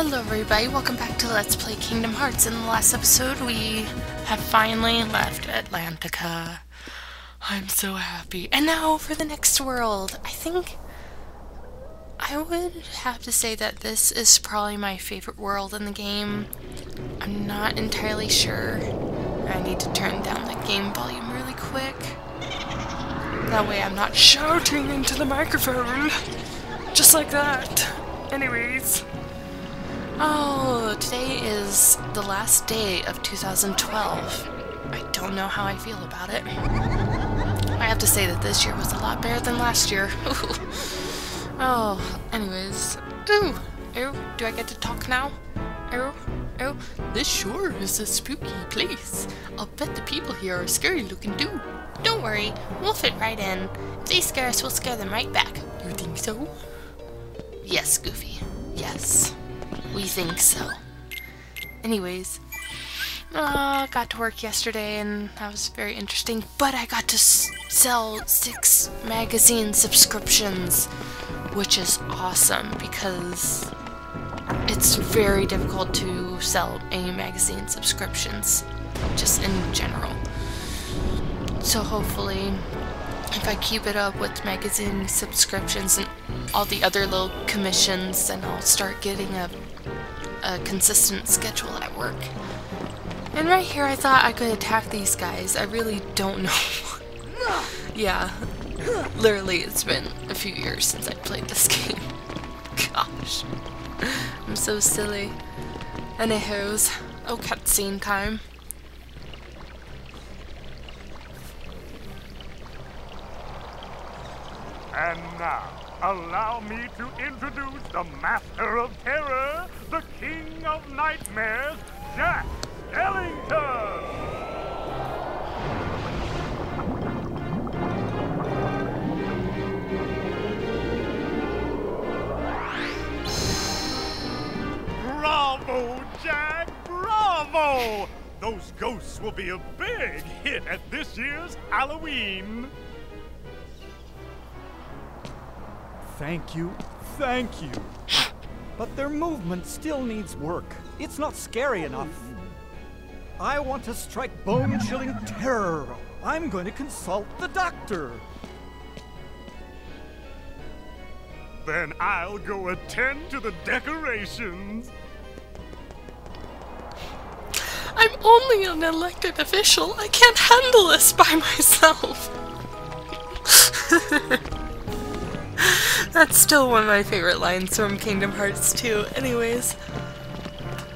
Hello everybody, welcome back to Let's Play Kingdom Hearts. In the last episode we have finally left Atlantica. I'm so happy. And now for the next world. I think I would have to say that this is probably my favorite world in the game. I'm not entirely sure. I need to turn down the game volume really quick. That way I'm not shouting into the microphone. Just like that. Anyways. Oh, today is the last day of 2012. I don't know how I feel about it. I have to say that this year was a lot better than last year. Oh, anyways. Ooh, do I get to talk now? Oh, this sure is a spooky place. I'll bet the people here are scary looking too. Don't worry, we'll fit right in. If they scare us, we'll scare them right back. You think so? Yes, Goofy. Yes. We think so. Anyways, got to work yesterday and that was very interesting, but I got to sell 6 magazine subscriptions, which is awesome because it's very difficult to sell any magazine subscriptions, just in general. So hopefully, if I keep it up with magazine subscriptions and all the other little commissions, then I'll start getting a consistent schedule at work. And right here I thought I could attack these guys. I really don't know. Yeah, literally it's been a few years since I played this game. Gosh, I'm so silly. Anyhows, oh, cutscene time. And now, allow me to introduce the Master of Terror, the King of Nightmares, Jack Ellington! Bravo, Jack! Bravo! Those ghosts will be a big hit at this year's Halloween! Thank you, thank you. But their movement still needs work. It's not scary enough. I want to strike bone-chilling terror. I'm going to consult the doctor. Then I'll go attend to the decorations. I'm only an elected official. I can't handle this by myself. That's still one of my favorite lines from Kingdom Hearts 2. Anyways.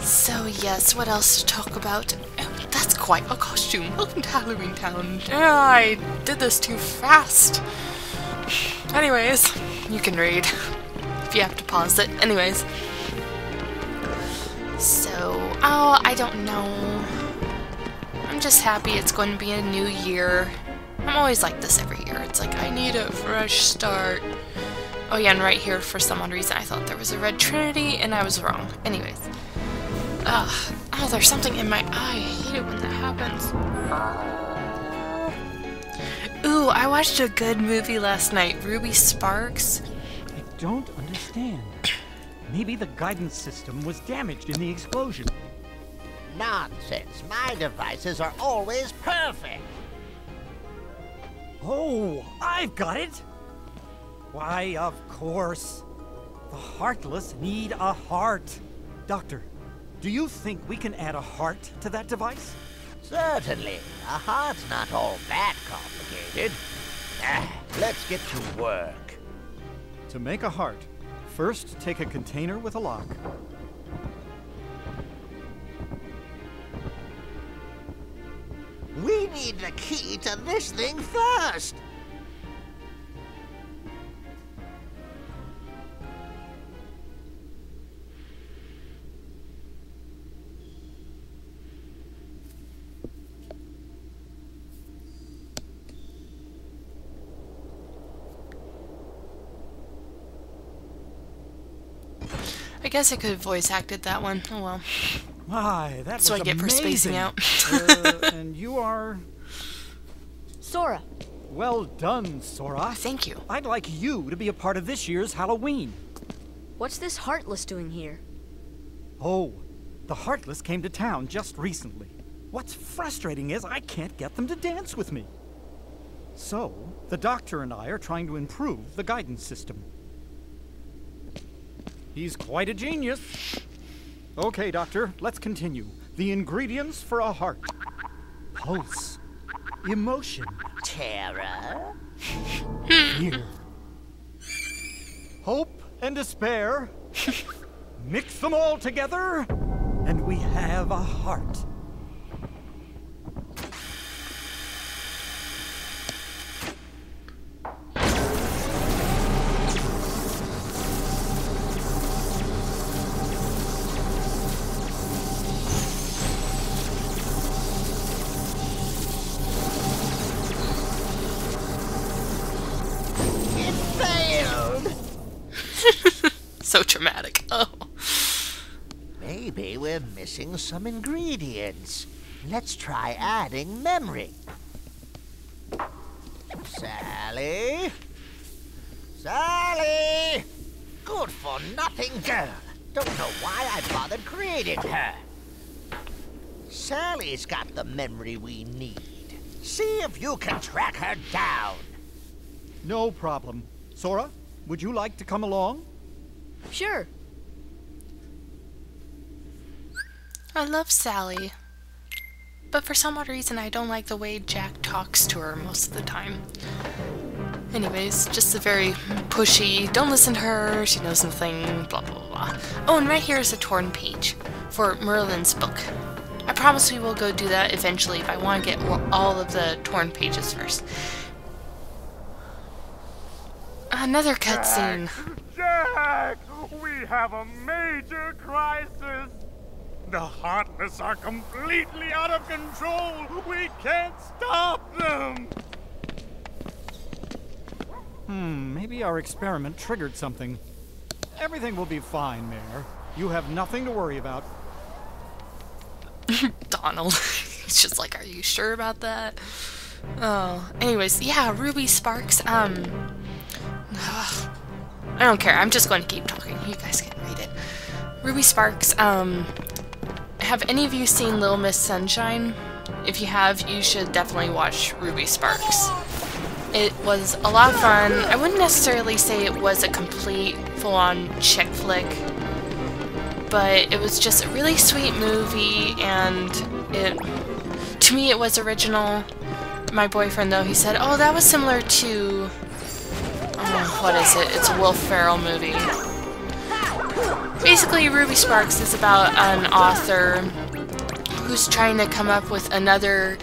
So yes, what else to talk about? Oh, that's quite a costume. Welcome to Halloween Town. I did this too fast. Anyways, you can read if you have to pause it. Anyways. So, oh, I don't know. I'm just happy it's going to be a new year. I'm always like this every year. It's like, I need a fresh start. Oh yeah, and right here, for some odd reason, I thought there was a red trinity, and I was wrong. Anyways. Oh, there's something in my eye. I hate it when that happens. Ooh, I watched a good movie last night, Ruby Sparks. I don't understand. Maybe the guidance system was damaged in the explosion. Nonsense. My devices are always perfect. Oh, I've got it! Why, of course. The Heartless need a heart. Doctor, do you think we can add a heart to that device? Certainly. A heart's not all that complicated. Let's get to work. To make a heart, first take a container with a lock. We need the key to this thing first. I guess I could have voice acted that one. Oh well. My, that was So I get for spacing amazing. out. And you are... Sora. Well done, Sora. Thank you. I'd like you to be a part of this year's Halloween. What's this Heartless doing here? Oh, the Heartless came to town just recently. What's frustrating is I can't get them to dance with me. So, the doctor and I are trying to improve the guidance system. He's quite a genius. Okay, Doctor, let's continue. The ingredients for a heart. Pulse. Emotion. Terror? Fear. Hope and despair. Mix them all together, and we have a heart. So dramatic. Oh. Maybe we're missing some ingredients. Let's try adding memory. Sally? Sally! Good for nothing girl. Don't know why I bothered creating her. Sally's got the memory we need. See if you can track her down. No problem. Sora, would you like to come along? Sure. I love Sally. But for some odd reason, I don't like the way Jack talks to her most of the time. Anyways, just a very pushy, don't listen to her, she knows nothing, blah blah blah. Oh, and right here is a torn page for Merlin's book. I promise we will go do that eventually, but I want to get all of the torn pages first. Another cutscene. Jack! We have a major crisis! The Heartless are completely out of control! We can't stop them! Maybe our experiment triggered something. Everything will be fine, Mayor. You have nothing to worry about. Donald. He's just like, are you sure about that? Oh, anyways, yeah, Ruby Sparks, I don't care, I'm just going to keep talking. You guys can read it. Ruby Sparks, have any of you seen Little Miss Sunshine? If you have, you should definitely watch Ruby Sparks. It was a lot of fun. I wouldn't necessarily say it was a complete, full-on chick flick, but it was just a really sweet movie, and to me it was original. My boyfriend, though, he said, oh, that was similar to, what is it? It's a Will Ferrell movie. Basically, Ruby Sparks is about an author who's trying to come up with another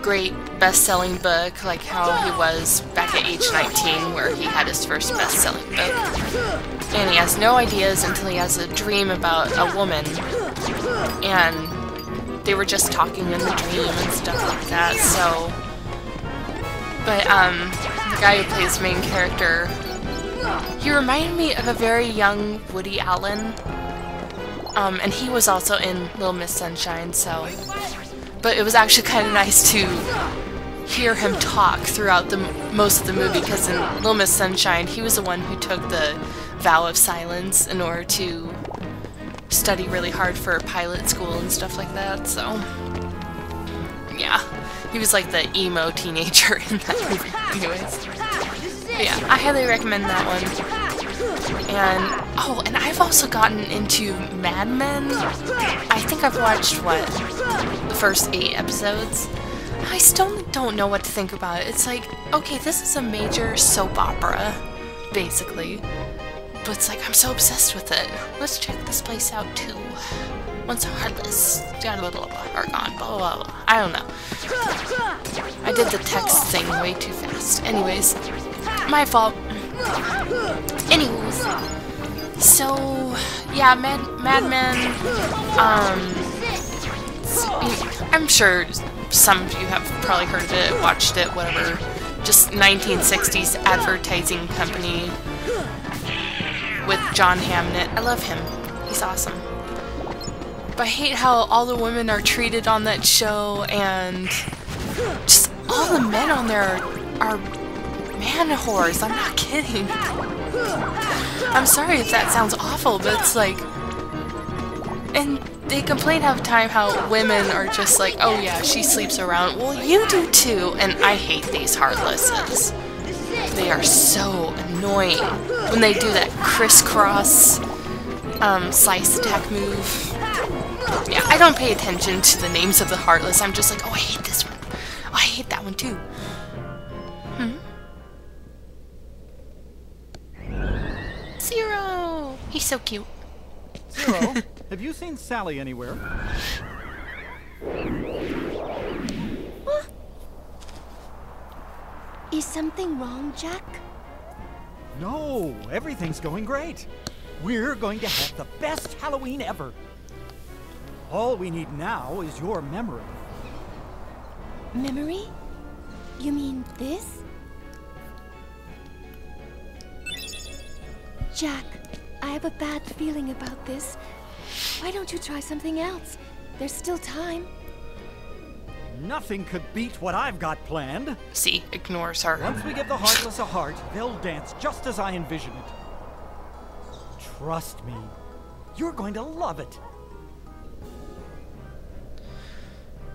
great best-selling book, like how he was back at age 19, where he had his first best-selling book. And he has no ideas until he has a dream about a woman, and they were just talking in the dream and stuff like that, so... But, the guy who plays the main character, he reminded me of a very young Woody Allen, and he was also in Little Miss Sunshine, so... But it was actually kind of nice to hear him talk throughout most of the movie, because in Little Miss Sunshine, he was the one who took the vow of silence in order to study really hard for pilot school and stuff like that, so... Yeah. He was like the emo teenager in that movie, anyways. But yeah, I highly recommend that one. And, oh, and I've also gotten into Mad Men. I think I've watched, what, the first 8 episodes? I still don't know what to think about it. It's like, okay, this is a major soap opera, basically. But it's like, I'm so obsessed with it. Let's check this place out, too. Once Heartless, blah blah blah, are gone, blah blah blah. I don't know. I did the text thing way too fast. Anyways, my fault. Anyways, so yeah, Mad Men. I'm sure some of you have probably heard of it, watched it, whatever. Just 1960s advertising company with John Hamm in it. I love him. He's awesome. But I hate how all the women are treated on that show, and just all the men on there are man whores. I'm not kidding. I'm sorry if that sounds awful, but it's like, And they complain all the time how women are just like, oh yeah, she sleeps around. Well, you do too. And I hate these Heartlesses. They are so annoying when they do that crisscross slice attack move. Yeah, I don't pay attention to the names of the Heartless. I'm just like, oh, I hate this one. Oh, I hate that one too. Zero! He's so cute. Zero, have you seen Sally anywhere? Is something wrong, Jack? No, everything's going great. We're going to have the best Halloween ever. All we need now is your memory. Memory? You mean this? Jack, I have a bad feeling about this. Why don't you try something else? There's still time. Nothing could beat what I've got planned. See, ignores her. Once we give the Heartless a heart, they'll dance just as I envision it. Trust me, you're going to love it.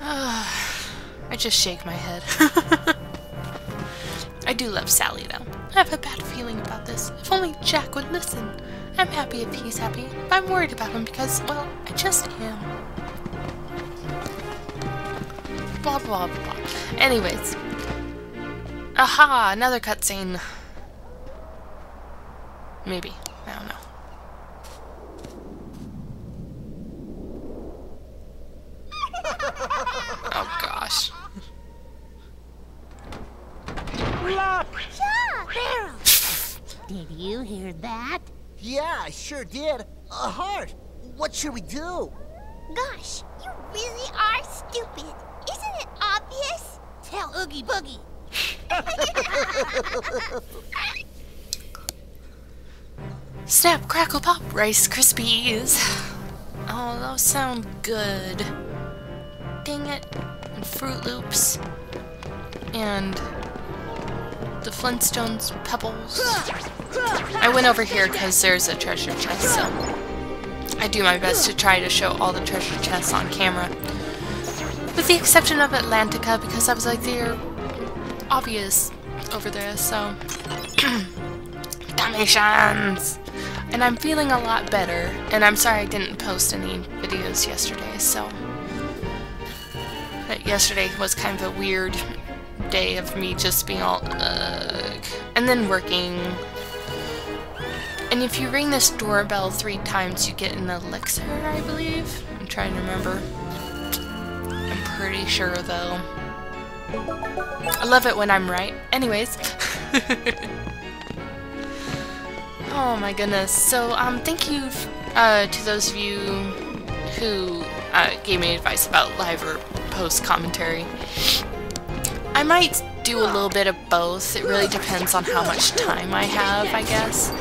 I just shake my head. I do love Sally, though. I have a bad feeling about this. If only Jack would listen. I'm happy if he's happy, but I'm worried about him because, well, I just am. Blah, blah, blah. Anyways. Aha! Another cutscene. Maybe. I don't know. Oh, gosh. Did you hear that? Yeah, I sure did. A heart. What should we do? Gosh, you really are stupid. Isn't it obvious? Tell Oogie Boogie. Snap, crackle, pop, Rice Krispies. Oh, those sound good. Dang it. And Fruit Loops. And the Flintstones Pebbles. I went over here because there's a treasure chest, so I do my best to try to show all the treasure chests on camera. With the exception of Atlantica, because I was like, they're obvious over there, so Dalmatians! And I'm feeling a lot better, and I'm sorry I didn't post any videos yesterday, so yesterday was kind of a weird day of me just being all ugh, and then working. And if you ring this doorbell 3 times, you get an elixir, I believe. I'm trying to remember. I'm pretty sure, though. I love it when I'm right. Anyways. Oh my goodness. So, thank you to those of you who gave me advice about live or post commentary. I might do a little bit of both. It really depends on how much time I have, I guess.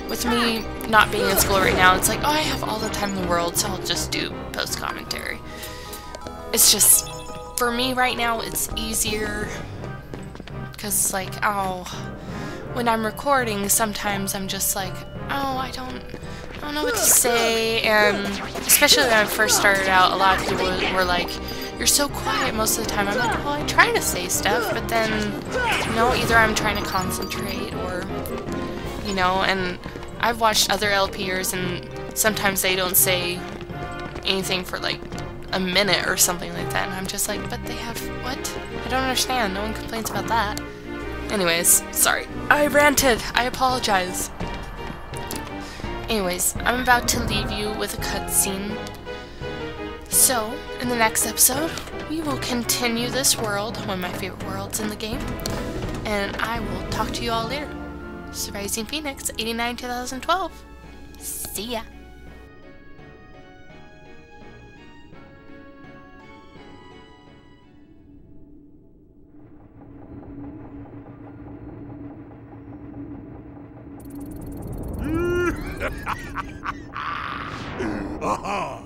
With me not being in school right now, it's like, oh, I have all the time in the world, so I'll just do post commentary. It's just, for me right now, it's easier. Because, like, oh, when I'm recording, sometimes I'm just like, oh, I don't know what to say. And especially when I first started out, a lot of people were like, you're so quiet most of the time. I'm like, well, I try to say stuff, but then, you know, either I'm trying to concentrate or, you know, and I've watched other LPers and sometimes they don't say anything for like a minute or something like that, and I'm just like, but they have what? I don't understand. No one complains about that. Anyways, sorry. I ranted. I apologize. Anyways, I'm about to leave you with a cutscene. So, in the next episode, we will continue this world, one of my favorite worlds in the game, and I will talk to you all later. Rising Phoenix, 89 2012. See ya. A heart.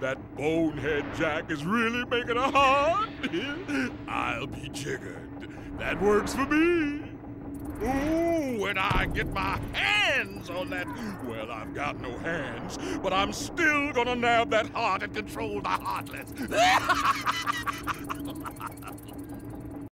That bonehead Jack is really making a heart. I'll be jiggered. That works for me. Ooh, when I get my hands on that... Well, I've got no hands, but I'm still gonna nab that heart and control the Heartless.